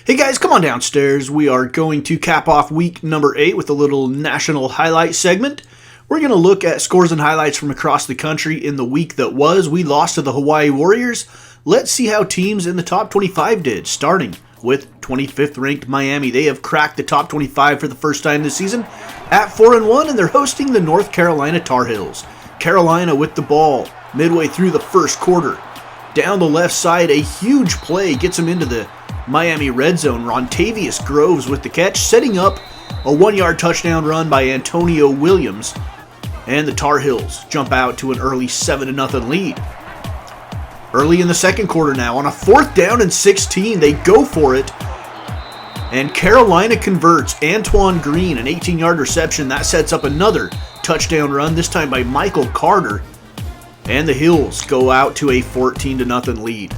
Hey guys, come on downstairs. We are going to cap off week number 8 with a little national highlight segment. We're going to look at scores and highlights from across the country in the week that was. We lost to the Hawaii Warriors. Let's see how teams in the top 25 did, starting with 25th ranked Miami. They have cracked the top 25 for the first time this season at 4-1, and they're hosting the North Carolina Tar Heels. Carolina with the ball midway through the first quarter. Down the left side, a huge play gets them into the Miami red zone. Rontavious Groves with the catch, setting up a 1-yard touchdown run by Antonio Williams. And the Tar Heels jump out to an early 7-0 lead. Early in the second quarter now, on a 4th down and 16, they go for it. And Carolina converts. Antoine Green, an 18-yard reception. That sets up another touchdown run, this time by Michael Carter. And the Heels go out to a 14-0 lead.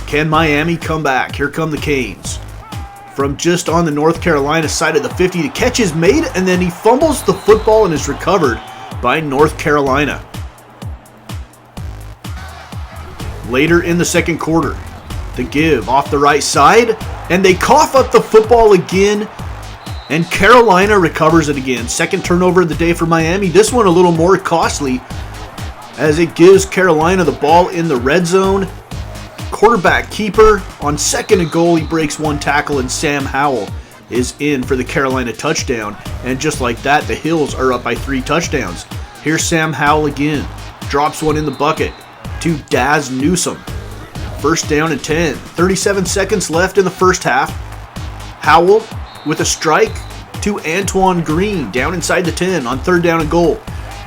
Can Miami come back? Here come the Canes. From just on the North Carolina side of the 50, the catch is made, and then he fumbles the football and is recovered by North Carolina. Later in the second quarter, the give off the right side, and they cough up the football again, and Carolina recovers it again. Second turnover of the day for Miami. This one a little more costly, as it gives Carolina the ball in the red zone. Quarterback keeper on 2nd and goal, he breaks one tackle, and Sam Howell is in for the Carolina touchdown. And just like that, the Heels are up by 3 touchdowns. Here's Sam Howell again. Drops one in the bucket to Daz Newsome. First down and 10. 37 seconds left in the first half. Howell with a strike to Antoine Green down inside the 10 on 3rd down and goal.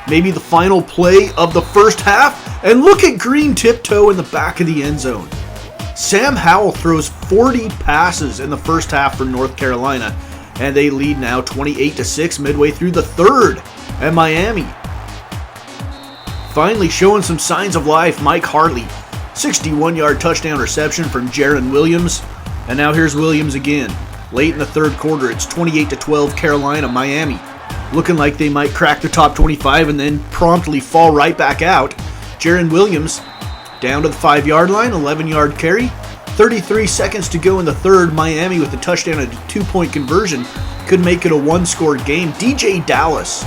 Maybe the final play of the first half. And look at Green tiptoe in the back of the end zone. Sam Howell throws 40 passes in the first half for North Carolina, and they lead now 28-6 midway through the third. And Miami finally showing some signs of life. Mike Hartley, 61-yard touchdown reception from Jaron Williams. And now here's Williams again. Late in the third quarter, it's 28-12 Carolina. Miami looking like they might crack the top 25 and then promptly fall right back out. Jaron Williams down to the 5-yard line, 11-yard carry. 33 seconds to go in the third. Miami with a touchdown and a 2-point conversion could make it a 1-score game. DJ Dallas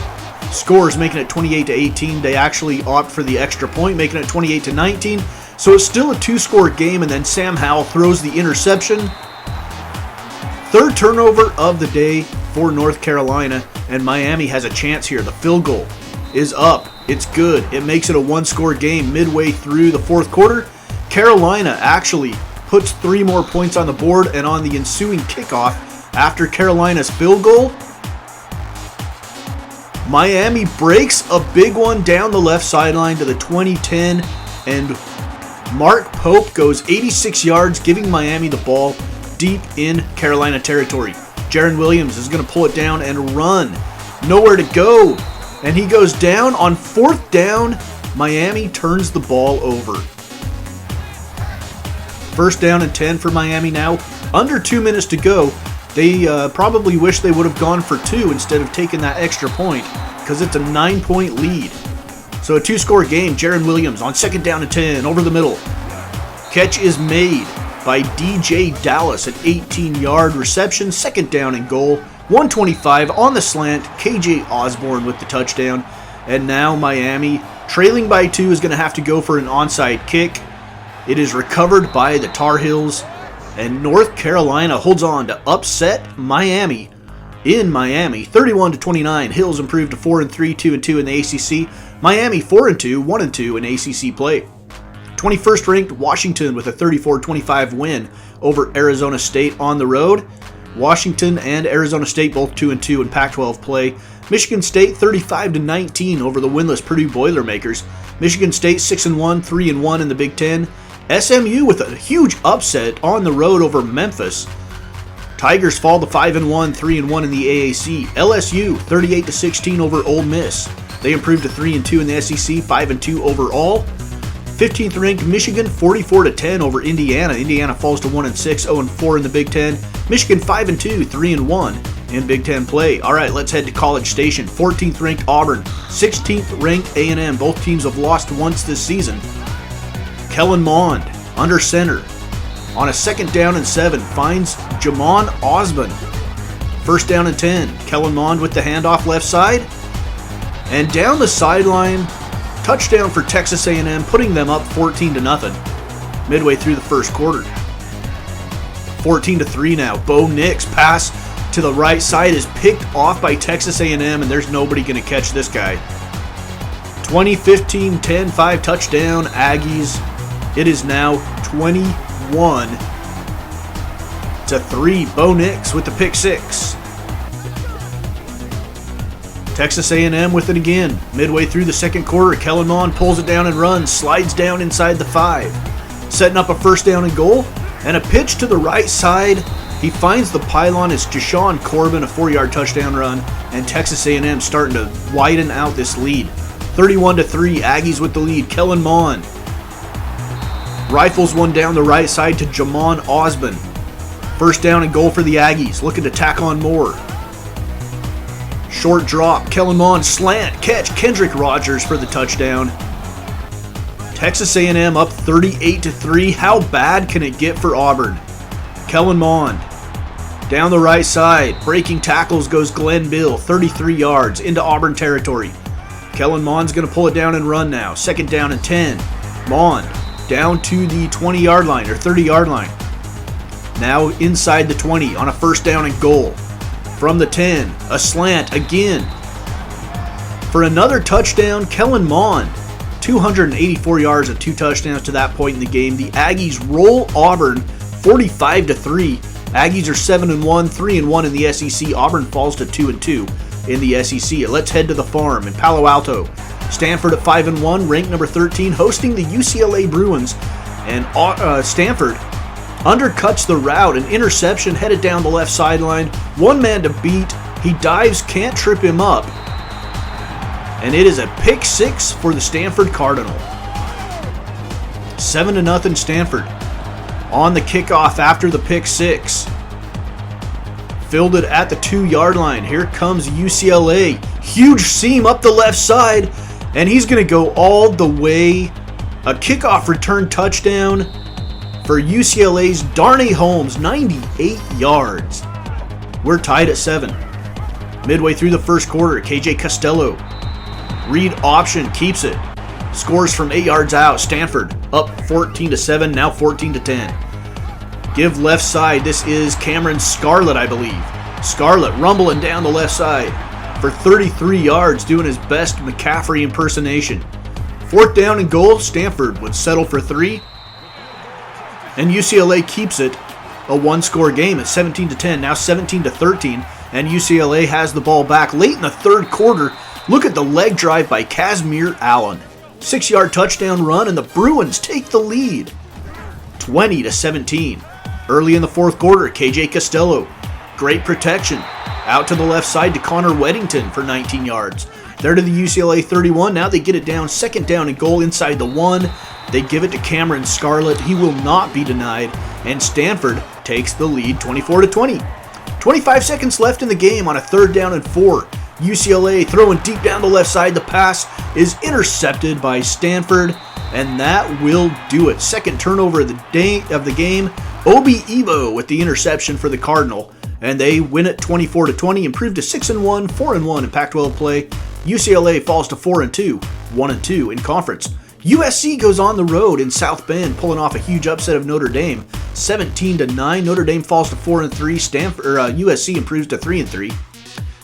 scores, making it 28-18. They actually opt for the extra point, making it 28-19. So it's still a 2-score game, and then Sam Howell throws the interception. Third turnover of the day for North Carolina, and Miami has a chance here. The field goal is up. It's good. It makes it a 1-score game midway through the fourth quarter. Carolina actually puts 3 more points on the board, and on the ensuing kickoff after Carolina's field goal, Miami breaks a big one down the left sideline to the 20-10, and Mark Pope goes 86 yards, giving Miami the ball deep in Carolina territory. Jaron Williams is going to pull it down and run. Nowhere to go. And he goes down on 4th down. Miami turns the ball over. First down and 10 for Miami now. Under 2 minutes to go. They probably wish they would have gone for 2 instead of taking that extra point, because it's a 9-point lead. So a 2-score game. Jaron Williams on 2nd down and 10 over the middle. Catch is made by DJ Dallas, an 18-yard reception. 2nd down and goal. 125 on the slant. KJ Osborne with the touchdown. And now Miami, trailing by 2, is going to have to go for an onside kick. It is recovered by the Tar Heels. And North Carolina holds on to upset Miami in Miami. 31-29. Heels improved to 4-3, 2-2 in the ACC. Miami 4-2, 1-2 in ACC play. 21st ranked Washington with a 34-25 win over Arizona State on the road. Washington and Arizona State both 2-2 in Pac-12 play. Michigan State 35-19 over the winless Purdue Boilermakers. Michigan State 6-1, 3-1 in the Big Ten. SMU with a huge upset on the road over Memphis. Tigers fall to 5-1, 3-1 in the AAC. LSU 38-16 over Ole Miss. They improved to 3-2 in the SEC, 5-2 overall. 15th ranked Michigan 44-10 over Indiana. Indiana falls to 1-6, 0-4 in the Big Ten. Michigan 5-2, 3-1 in Big Ten play. All right, let's head to College Station. 14th ranked Auburn, 16th ranked A&M. Both teams have lost once this season. Kellen Mond under center. On a 2nd down and 7, finds Jamon Osborne. 1st down and 10. Kellen Mond with the handoff left side. And down the sideline, touchdown for Texas A&M, putting them up 14-0 midway through the first quarter. 14-3 now. Bo Nix pass to the right side is picked off by Texas A&M, and there's nobody going to catch this guy. 20-15, 10-5 touchdown Aggies. It is now 21-3. Bo Nix with the pick 6. Texas A&M with it again. Midway through the second quarter, Kellen Mond pulls it down and runs, slides down inside the 5. Setting up a 1st down and goal, and a pitch to the right side. He finds the pylon. It's Jashawn Corbin, a 4-yard touchdown run, and Texas A&M starting to widen out this lead. 31-3, Aggies with the lead. Kellen Mond rifles one down the right side to Jamon Osborne. 1st down and goal for the Aggies, looking to tack on more. Short drop, Kellen Mond slant, catch, Kendrick Rogers for the touchdown. Texas A&M up 38-3. How bad can it get for Auburn? Kellen Mond down the right side, breaking tackles goes Glenn Bill, 33 yards into Auburn territory. Kellen Mond's going to pull it down and run now. 2nd down and 10. Mond down to the 20-yard line or 30-yard line. Now inside the 20 on a 1st down and goal. From the 10, a slant again. For another touchdown, Kellen Mond. 284 yards and 2 touchdowns to that point in the game. The Aggies roll Auburn 45-3. Aggies are 7-1, 3-1 in the SEC. Auburn falls to 2-2 in the SEC. Let's head to the farm in Palo Alto. Stanford at 5-1, ranked number 13, hosting the UCLA Bruins. And Stanford undercuts the route. An interception headed down the left sideline. One man to beat. He dives, can't trip him up. And it is a pick 6 for the Stanford Cardinal. 7-0 Stanford. On the kickoff after the pick 6. Fielded at the 2-yard line. Here comes UCLA. Huge seam up the left side. And he's going to go all the way. A kickoff return touchdown for UCLA's Darnay Holmes. 98 yards. We're tied at 7. Midway through the first quarter, KJ Costello. Read option, keeps it. Scores from 8 yards out. Stanford up 14-7, now 14-10. Give left side. This is Cameron Scarlett, I believe. Scarlett rumbling down the left side for 33 yards, doing his best McCaffrey impersonation. 4th down and goal. Stanford would settle for 3. And UCLA keeps it a 1-score game at 17-10, now 17-13. And UCLA has the ball back late in the 3rd quarter. Look at the leg drive by Casimir Allen. 6-yard touchdown run, and the Bruins take the lead. 20-17. Early in the 4th quarter, KJ Costello. Great protection. Out to the left side to Connor Weddington for 19 yards. They're to the UCLA 31. Now they get it down. 2nd down and goal inside the 1. They give it to Cameron Scarlett. He will not be denied. And Stanford takes the lead 24-20. 25 seconds left in the game on a 3rd down and 4. UCLA throwing deep down the left side. The pass is intercepted by Stanford, and that will do it. 2nd turnover of the game. Obi Ebo with the interception for the Cardinal, and they win it 24-20, improved to 6-1, 4-1 in Pac-12 play. UCLA falls to 4-2, 1-2 in conference. USC goes on the road in South Bend, pulling off a huge upset of Notre Dame, 17-9. Notre Dame falls to 4-3. USC improves to 3-3.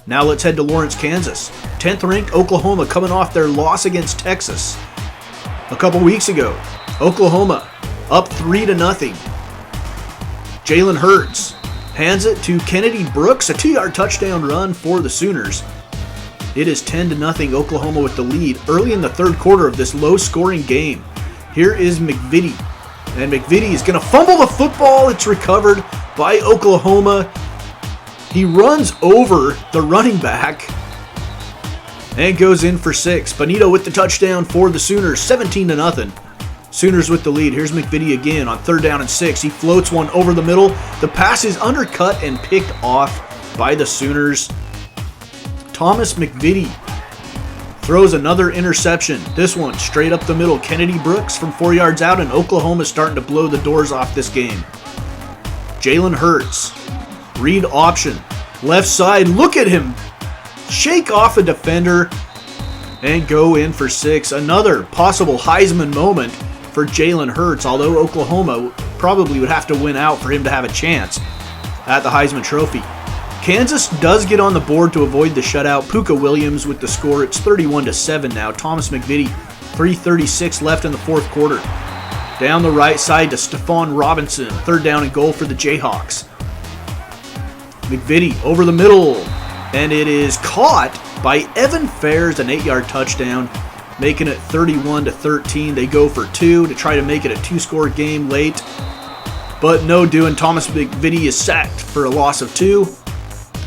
Now let's head to Lawrence, Kansas. 10th ranked Oklahoma coming off their loss against Texas a couple weeks ago. Oklahoma up 3-0. Jalen Hurts hands it to Kennedy Brooks, a 2-yard touchdown run for the Sooners. It is 10-0 Oklahoma with the lead early in the 3rd quarter of this low-scoring game. Here is McVitie, and McVitie is going to fumble the football. It's recovered by Oklahoma. He runs over the running back and goes in for 6. Bonito with the touchdown for the Sooners, 17-0. Sooners with the lead. Here's McVitie again on 3rd down and 6. He floats one over the middle. The pass is undercut and picked off by the Sooners. Thomas McVitie throws another interception. This one straight up the middle. Kennedy Brooks from 4 yards out, and Oklahoma's starting to blow the doors off this game. Jalen Hurts, read option, left side. Look at him shake off a defender and go in for 6. Another possible Heisman moment for Jalen Hurts, although Oklahoma probably would have to win out for him to have a chance at the Heisman Trophy. Kansas does get on the board to avoid the shutout. Puka Williams with the score. It's 31-7 now. Thomas McVitie, 3:36 left in the fourth quarter. Down the right side to Stephon Robinson. 3rd down and goal for the Jayhawks. McVitie over the middle, and it is caught by Evan Fairs, an 8-yard touchdown, making it 31-13. They go for 2 to try to make it a 2-score game late, but no doing. Thomas McVitie is sacked for a loss of 2.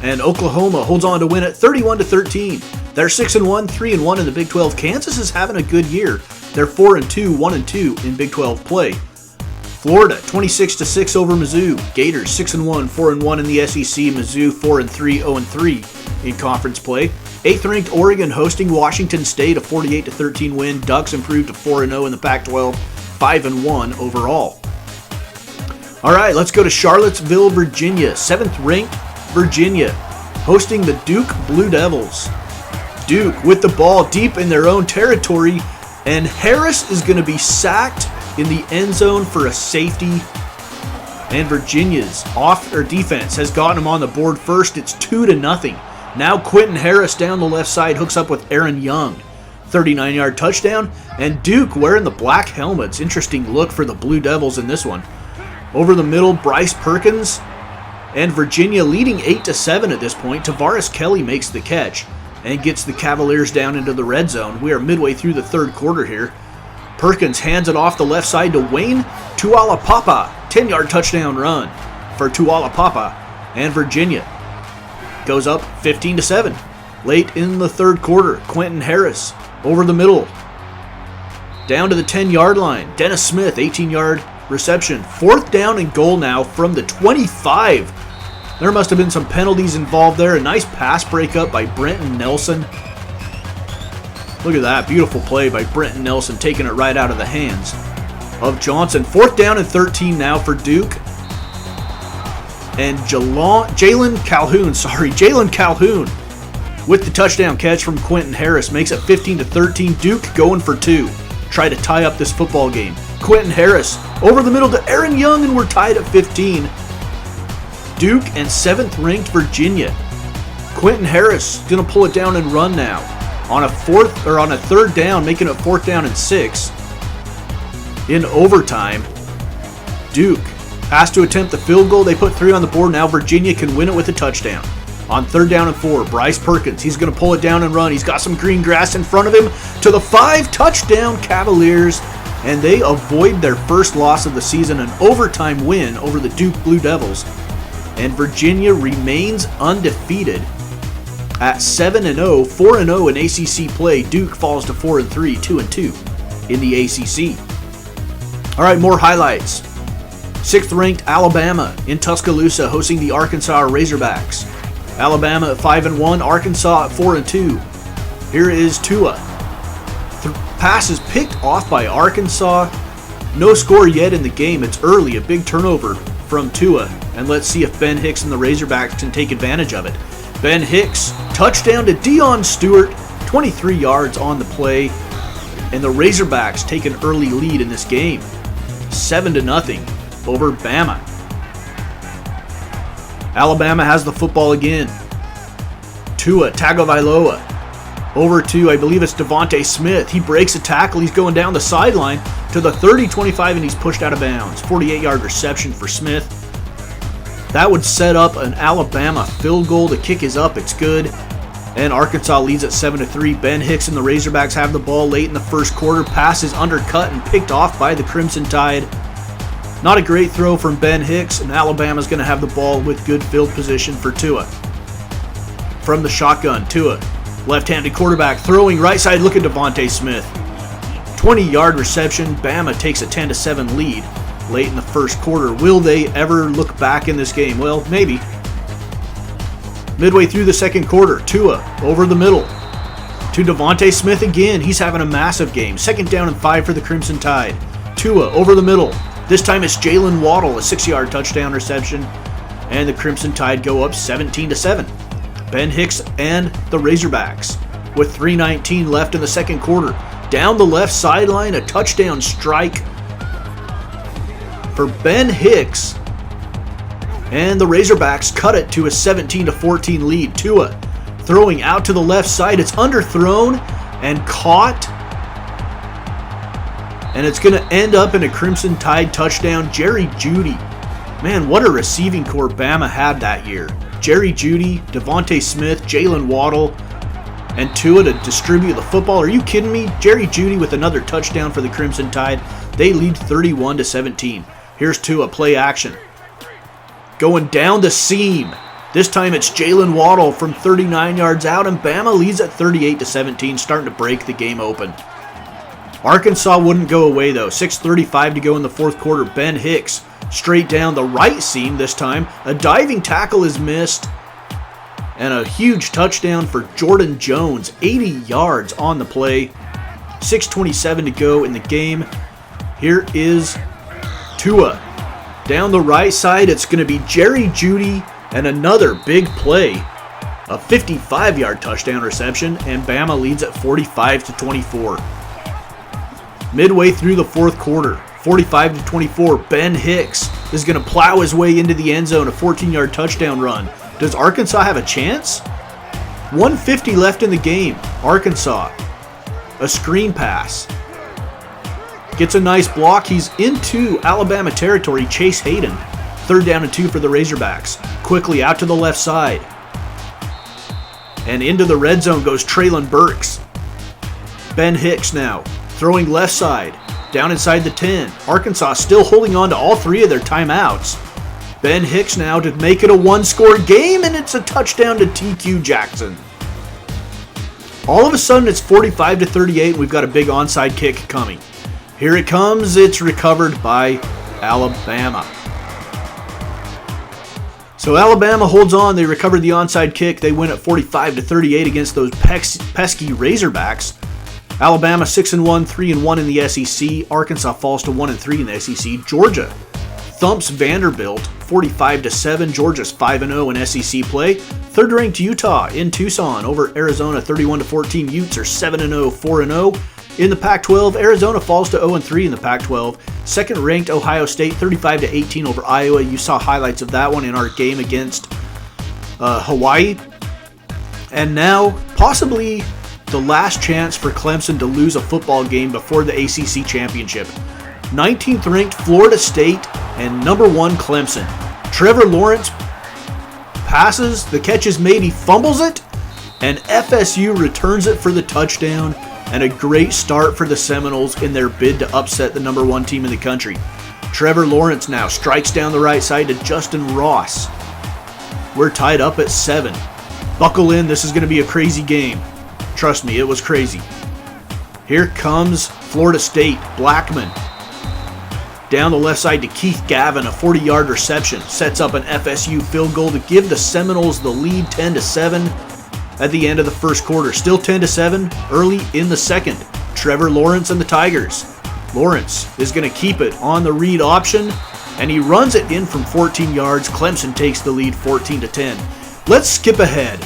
And Oklahoma holds on to win it 31-13. They're 6-1, 3-1 in the Big 12. Kansas is having a good year. They're 4-2, 1-2 in Big 12 play. Florida 26-6 over Mizzou. Gators 6-1, 4-1 in the SEC. Mizzou 4-3, 0-3 in conference play. 8th-ranked Oregon hosting Washington State, a 48-13 win. Ducks improved to 4-0 in the Pac-12, 5-1 overall. All right, let's go to Charlottesville, Virginia. 7th-ranked Virginia hosting the Duke Blue Devils. Duke with the ball deep in their own territory, and Harris is going to be sacked in the end zone for a safety. And Virginia's defense has gotten him on the board first. It's 2-0. Now Quentin Harris down the left side hooks up with Aaron Young. 39-yard touchdown, and Duke wearing the black helmets. Interesting look for the Blue Devils in this one. Over the middle, Bryce Perkins. And Virginia leading 8-7 at this point. Tavares Kelly makes the catch and gets the Cavaliers down into the red zone. We are midway through the third quarter here. Perkins hands it off the left side to Wayne Tualapapa. 10-yard touchdown run for Tualapapa. And Virginia goes up 15-7. Late in the third quarter, Quentin Harris over the middle. Down to the 10-yard line. Dennis Smith, 18-yard reception. 4th down and goal now from the 25. There must have been some penalties involved there. A nice pass breakup by Brenton Nelson. Look at that. Beautiful play by Brenton Nelson, taking it right out of the hands of Johnson. 4th down and 13 now for Duke. And Jalen Calhoun with the touchdown catch from Quentin Harris makes it 15-13. Duke going for 2. Try to tie up this football game. Quentin Harris over the middle to Aaron Young, and we're tied at 15. Duke and 7th-ranked Virginia. Quentin Harris gonna pull it down and run now on a 3rd down, making it 4th down and 6. In overtime, Duke has to attempt the field goal. They put 3 on the board. Now Virginia can win it with a touchdown. On 3rd down and 4, Bryce Perkins. He's going to pull it down and run. He's got some green grass in front of him to the 5. Touchdown Cavaliers. And they avoid their first loss of the season, an overtime win over the Duke Blue Devils. And Virginia remains undefeated at 7-0, 4-0 in ACC play. Duke falls to 4-3, 2-2 in the ACC. All right, more highlights. 6th-ranked Alabama in Tuscaloosa hosting the Arkansas Razorbacks. Alabama at 5-1, Arkansas at 4-2. Here is Tua. Pass is picked off by Arkansas. No score yet in the game. It's early, a big turnover from Tua. And let's see if Ben Hicks and the Razorbacks can take advantage of it. Ben Hicks, touchdown to Deion Stewart, 23 yards on the play. And the Razorbacks take an early lead in this game, 7-0 over Bama. Alabama has the football again. Tua Tagovailoa over to, I believe it's Devontae Smith. He breaks a tackle. He's going down the sideline to the 30-25, and he's pushed out of bounds. 48-yard reception for Smith. That would set up an Alabama field goal. The kick is up. It's good. And Arkansas leads at 7-3. Ben Hicks and the Razorbacks have the ball late in the first quarter. Pass is undercut and picked off by the Crimson Tide. Not a great throw from Ben Hicks, and Alabama's going to have the ball with good field position for Tua. From the shotgun, Tua, left-handed quarterback, throwing right side. Look at Devontae Smith. 20-yard reception. Bama takes a 10-7 lead late in the first quarter. Will they ever look back in this game? Well, maybe. Midway through the second quarter, Tua over the middle To Devontae Smith again. He's having a massive game. 2nd down and 5 for the Crimson Tide. Tua over the middle. This time it's Jalen Waddle, a 6-yard touchdown reception. And the Crimson Tide go up 17-7. Ben Hicks and the Razorbacks with 3:19 left in the second quarter. Down the left sideline, a touchdown strike for Ben Hicks. And the Razorbacks cut it to a 17-14 lead. Tua throwing out to the left side. It's underthrown and caught. And it's going to end up in a Crimson Tide touchdown. Jerry Jeudy. Man, what a receiving corps Bama had that year. Jerry Jeudy, Devontae Smith, Jalen Waddle, and Tua to distribute the football. Are you kidding me? Jerry Jeudy with another touchdown for the Crimson Tide. They lead 31-17. Here's Tua, play action. Going down the seam. This time it's Jalen Waddle from 39 yards out, and Bama leads at 38-17, starting to break the game open. Arkansas wouldn't go away though. 6:35 to go in the fourth quarter. Ben Hicks straight down the right seam this time. A diving tackle is missed. And a huge touchdown for Jordan Jones. 80 yards on the play. 6:27 to go in the game. Here is Tua. Down the right side, it's going to be Jerry Jeudy and another big play. A 55-yard touchdown reception, and Bama leads at 45-24. Midway through the fourth quarter, 45-24, Ben Hicks is going to plow his way into the end zone, a 14-yard touchdown run. Does Arkansas have a chance? 1:50 left in the game. Arkansas, a screen pass. Gets a nice block. He's into Alabama territory. Chase Hayden. 3rd down and 2 for the Razorbacks. Quickly out to the left side. And into the red zone goes Traylon Burks. Ben Hicks now throwing left side. Down inside the 10. Arkansas still holding on to all 3 of their timeouts. Ben Hicks now to make it a 1-score game, and it's a touchdown to TQ Jackson. All of a sudden it's 45-38, and we've got a big onside kick coming. Here it comes. It's recovered by Alabama. So Alabama holds on. They recovered the onside kick. They win at 45-38 against those pesky Razorbacks. Alabama 6-1, 3-1 in the SEC. Arkansas falls to 1-3 in the SEC. Georgia thumps Vanderbilt 45-7. Georgia's 5-0 in SEC play. 3rd-ranked Utah in Tucson over Arizona 31-14. Utes are 7-0, 4-0. In the Pac-12, Arizona falls to 0-3 in the Pac-12. 2nd-ranked Ohio State 35-18 over Iowa. You saw highlights of that one in our game against Hawaii. And now, possibly the last chance for Clemson to lose a football game before the ACC championship. 19th-ranked Florida State and number 1 Clemson. Trevor Lawrence passes, the catch is made, he fumbles it, and FSU returns it for the touchdown. And a great start for the Seminoles in their bid to upset the number 1 team in the country. Trevor Lawrence now strikes down the right side to Justin Ross. We're tied up at 7. Buckle in, this is going to be a crazy game. Trust me, it was crazy. Here comes Florida State. Blackman down the left side to Keith Gavin, a 40-yard reception. Sets up an FSU field goal to give the Seminoles the lead 10-7. At the end of the first quarter. Still 10-7 early in the second. Trevor Lawrence and the Tigers. Lawrence is going to keep it on the read option, and he runs it in from 14 yards. Clemson takes the lead 14-10. Let's skip ahead.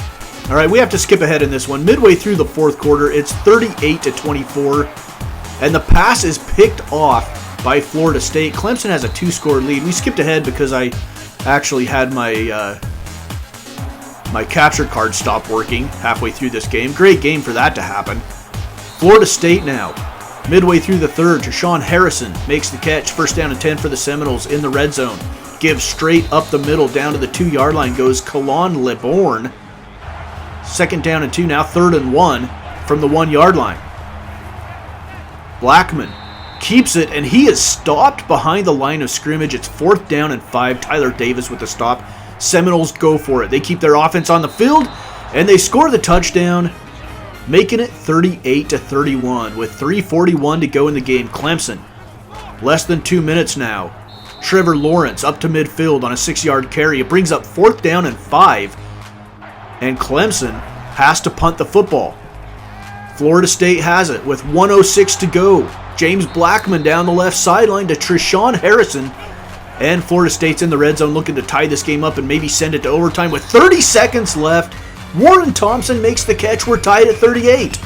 All right, we have to skip ahead in this one. Midway through the fourth quarter, it's 38-24, and the pass is picked off by Florida State. Clemson has a 2-score lead. We skipped ahead because I actually had my capture card stopped working halfway through this game. Great game for that to happen. Florida State now. Midway through the third, Rashawn Harrison makes the catch. 1st down and 10 for the Seminoles in the red zone. Gives straight up the middle down to the 2-yard line goes Kalon LeBourne. 2nd down and 2 now, 3rd and 1 from the 1-yard line. Blackman keeps it, and he is stopped behind the line of scrimmage. It's 4th down and 5. Tyler Davis with the stop. Seminoles go for it. They keep their offense on the field, and they score the touchdown, making it 38-31 with 3:41 to go in the game. Clemson, less than 2 minutes now. Trevor Lawrence up to midfield on a 6-yard carry. It brings up 4th down and 5, and Clemson has to punt the football. Florida State has it with 1:06 to go. James Blackman down the left sideline to Treshawn Harrison. And Florida State's in the red zone looking to tie this game up and maybe send it to overtime with 30 seconds left. Warren Thompson makes the catch. We're tied at 38.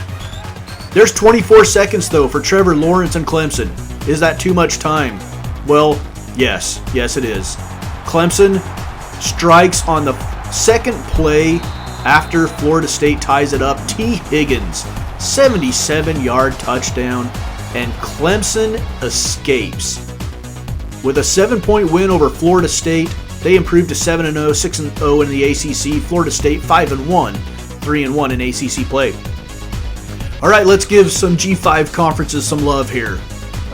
There's 24 seconds, though, for Trevor Lawrence and Clemson. Is that too much time? Well, yes. Yes, it is. Clemson strikes on the second play after Florida State ties it up. T. Higgins, 77-yard touchdown, and Clemson escapes. With a 7-point win over Florida State, they improved to 7-0, 6-0 in the ACC. Florida State 5-1, 3-1 in ACC play. All right, let's give some G5 conferences some love here.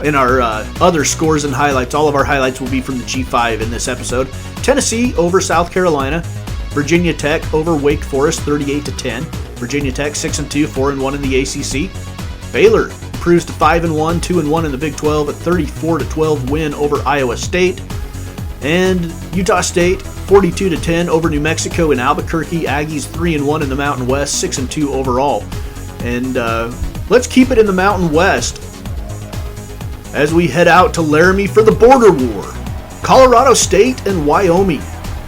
In our other scores and highlights, all of our highlights will be from the G5 in this episode. Tennessee over South Carolina. Virginia Tech over Wake Forest, 38-10. Virginia Tech 6-2, 4-1 in the ACC. Baylor improves to 5-1, 2-1 in the Big 12 at 34-12 win over Iowa State. And Utah State 42-10 over New Mexico in Albuquerque. Aggies 3-1 in the Mountain West, 6-2 overall. And let's keep it in the Mountain West as we head out to Laramie for the border war. Colorado State and Wyoming.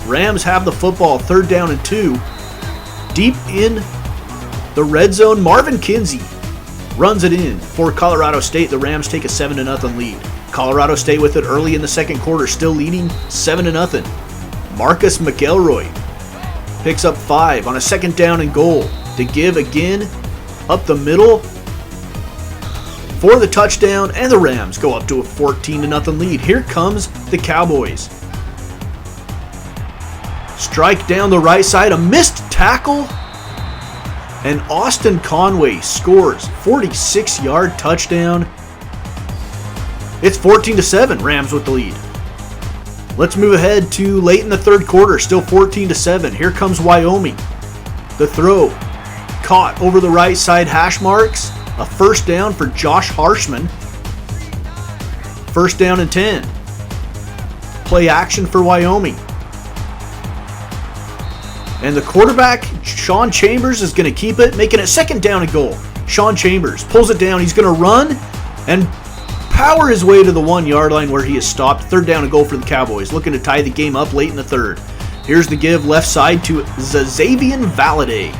Rams have the football, 3rd down and 2. Deep in the red zone, Marvin Kinsey runs it in for Colorado State. The Rams take a 7-0 lead. Colorado State with it early in the second quarter, still leading 7-0. Marcus McElroy picks up 5 on a 2nd down and goal to give again up the middle for the touchdown, and the Rams go up to a 14-0 lead. Here comes the Cowboys. Strike down the right side, a missed tackle, and Austin Conway scores 46-yard touchdown. It's 14-7, Rams with the lead. Let's move ahead to late in the third quarter, still 14-7. Here comes Wyoming. The throw caught over the right side hash marks. A 1st down for Josh Harshman. 1st down and 10. Play action for Wyoming. And the quarterback, Sean Chambers, is going to keep it, making it 2nd down and goal. Sean Chambers pulls it down. He's going to run and power his way to the 1-yard line where he is stopped. 3rd down and goal for the Cowboys, looking to tie the game up late in the third. Here's the give left side to Xavier Valladay.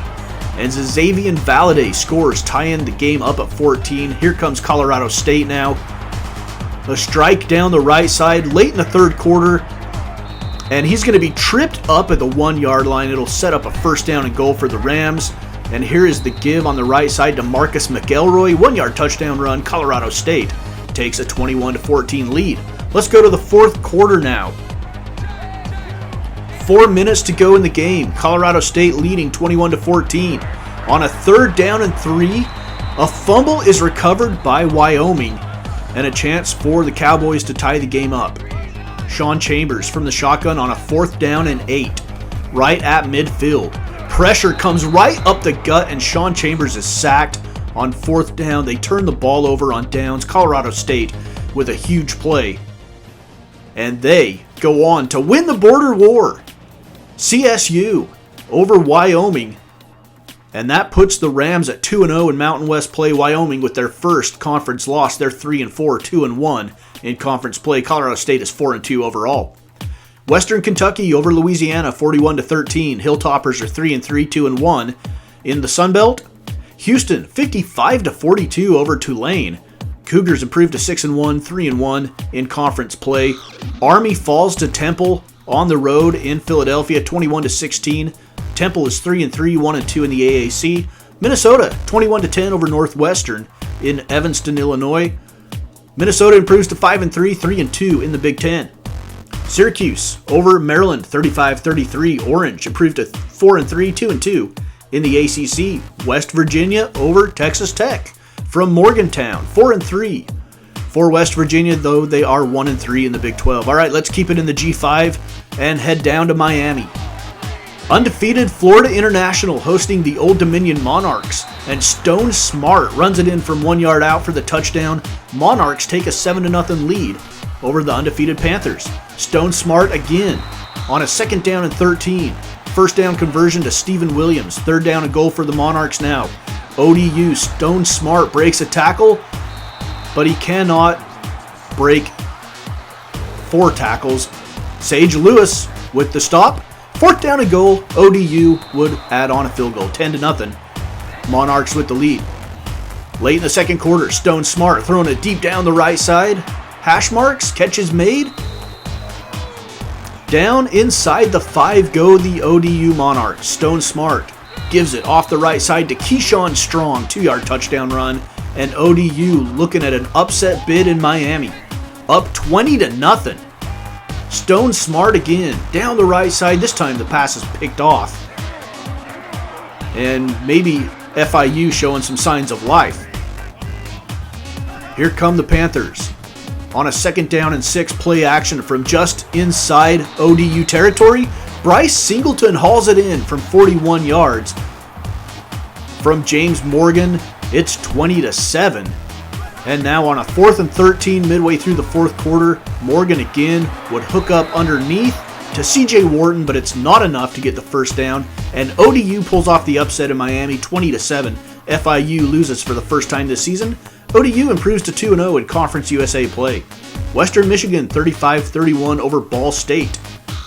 And Xavier Valladay scores, tying the game up at 14. Here comes Colorado State now. A strike down the right side late in the third quarter. And he's going to be tripped up at the 1-yard line. It'll set up a 1st down and goal for the Rams. And here is the give on the right side to Marcus McElroy. 1-yard touchdown run. Colorado State takes a 21-14 lead. Let's go to the fourth quarter now. 4 minutes to go in the game. Colorado State leading 21-14. On a 3rd down and 3, a fumble is recovered by Wyoming and a chance for the Cowboys to tie the game up. Sean Chambers from the shotgun on a 4th down and 8, right at midfield. Pressure comes right up the gut and Sean Chambers is sacked on 4th down. They turn the ball over on downs. Colorado State with a huge play. And they go on to win the border war. CSU over Wyoming. And that puts the Rams at 2-0 in Mountain West play. Wyoming with their first conference loss. They're 3-4, 2-1 in conference play. Colorado State is 4-2 overall. Western Kentucky over Louisiana, 41-13. Hilltoppers are 3-3, 2-1 in the Sun Belt. Houston, 55-42 over Tulane. Cougars improved to 6-1, 3-1 in conference play. Army falls to Temple on the road in Philadelphia, 21-16. Temple is 3-3, 1-2 in the AAC. Minnesota, 21-10 over Northwestern in Evanston, Illinois. Minnesota improves to 5-3, 3-2 in the Big Ten. Syracuse over Maryland, 35-33. Orange improved to 4-3, 2-2 in the ACC. West Virginia over Texas Tech from Morgantown, 4-3 for West Virginia, though they are 1-3 in the Big 12. All right, let's keep it in the G5 and head down to Miami. Undefeated Florida International hosting the Old Dominion Monarchs, and Stone Smart runs it in from 1 yard out for the touchdown. Monarchs take a 7-0 lead over the undefeated Panthers. Stone Smart again on a 2nd down and 13. 1st down conversion to Stephen Williams. 3rd down and goal for the Monarchs now. ODU, Stone Smart breaks a tackle, but he cannot break 4 tackles. Sage Lewis with the stop. 4th down and goal. ODU would add on a field goal. 10-0. Monarchs with the lead. Late in the second quarter, Stone Smart throwing it deep down the right side. Hash marks. Catch is made. Down inside the 5 go the ODU Monarchs. Stone Smart gives it off the right side to Keyshawn Strong. 2-yard touchdown run. And ODU looking at an upset bid in Miami. Up 20-0. Stone Smart again. Down the right side. This time the pass is picked off. And maybe FIU showing some signs of life. Here come the Panthers. On a 2nd down and 6 play action from just inside ODU territory. Bryce Singleton hauls it in from 41 yards. From James Morgan, it's 20-7. And now on a 4th and 13 midway through the 4th quarter, Morgan again would hook up underneath to CJ Wharton, but it's not enough to get the first down. And ODU pulls off the upset in Miami, 20-7. FIU loses for the first time this season. ODU improves to 2-0 in Conference USA play. Western Michigan 35-31 over Ball State.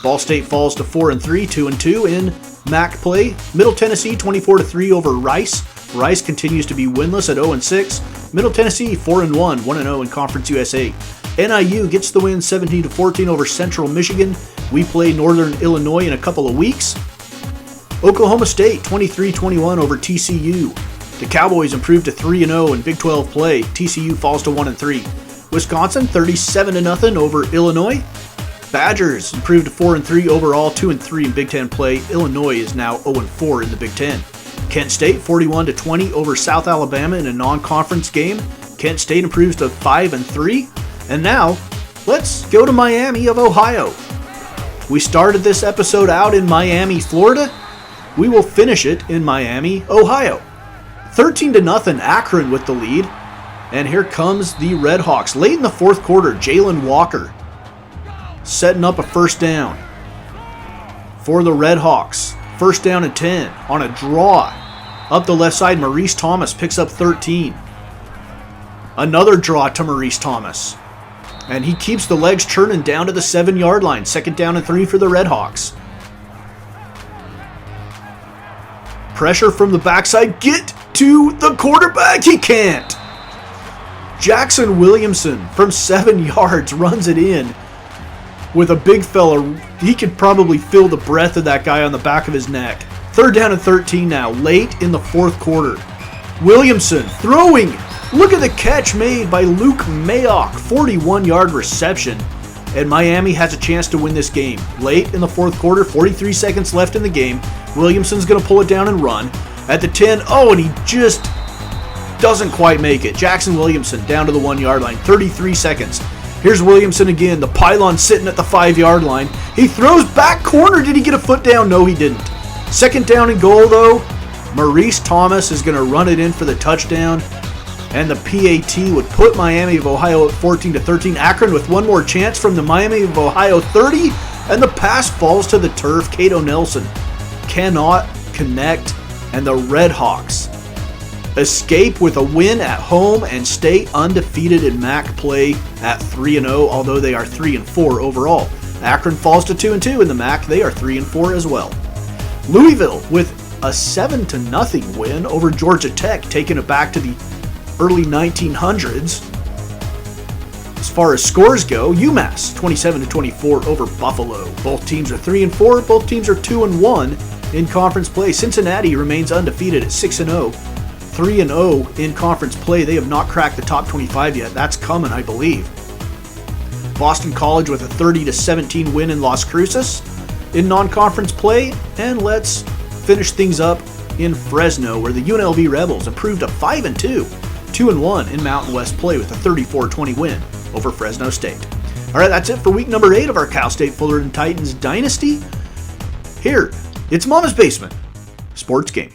Ball State falls to 4-3, 2-2 in MAC play. Middle Tennessee 24-3 over Rice. Rice continues to be winless at 0-6. Middle Tennessee 4-1, 1-0 in Conference USA. NIU gets the win 17-14 over Central Michigan. We play Northern Illinois in a couple of weeks. Oklahoma State 23-21 over TCU. The Cowboys improve to 3-0 in Big 12 play. TCU falls to 1-3. Wisconsin 37-0 over Illinois. Badgers improve to 4-3 overall, 2-3 in Big 10 play. Illinois is now 0-4 in the Big 10. Kent State 41-20 over South Alabama in a non-conference game. Kent State improves to 5-3. And now, let's go to Miami of Ohio. We started this episode out in Miami, Florida. We will finish it in Miami, Ohio. 13-0 Akron with the lead. And here comes the Red Hawks. Late in the 4th quarter, Jalen Walker setting up a first down for the Red Hawks. 1st down and 10 on a draw. Up the left side, Maurice Thomas picks up 13. Another draw to Maurice Thomas. And he keeps the legs churning down to the 7-yard line. 2nd down and 3 for the Red Hawks. Pressure from the backside. Get to the quarterback. He can't. Jackson Williamson from 7 yards runs it in with a big fella. He could probably feel the breath of that guy on the back of his neck. 3rd down and 13 now, late in the 4th quarter. Williamson throwing. Look at the catch made by Luke Mayock. 41-yard reception. And Miami has a chance to win this game. Late in the 4th quarter, 43 seconds left in the game. Williamson's going to pull it down and run. At the 10, and he just doesn't quite make it. Jackson Williamson down to the 1-yard line. 33 seconds. Here's Williamson again. The pylon sitting at the 5-yard line. He throws back corner. Did he get a foot down? No, he didn't. 2nd down and goal, though. Maurice Thomas is going to run it in for the touchdown. And the PAT would put Miami of Ohio at 14-13. Akron with one more chance from the Miami of Ohio 30. And the pass falls to the turf. Cato Nelson cannot connect. And the Red Hawks escape with a win at home and stay undefeated in MAC play at 3-0, although they are 3-4 overall. Akron falls to 2-2 in the MAC. They are 3-4 as well. Louisville with a 7-0 win over Georgia Tech, taking it back to the early 1900s. As far as scores go, UMass 27-24 over Buffalo. Both teams are 3-4. Both teams are 2-1 in conference play. Cincinnati remains undefeated at 6-0. 3-0 in conference play. They have not cracked the top 25 yet. That's coming, I believe. Boston College with a 30-17 win in Las Cruces in non-conference play. And let's finish things up in Fresno, where the UNLV Rebels improved to 5-2, 2-1 in Mountain West play with a 34-20 win over Fresno State. All right, that's it for week number 8 of our Cal State Fullerton Titans Dynasty. Here, it's Mama's Basement Sports Game.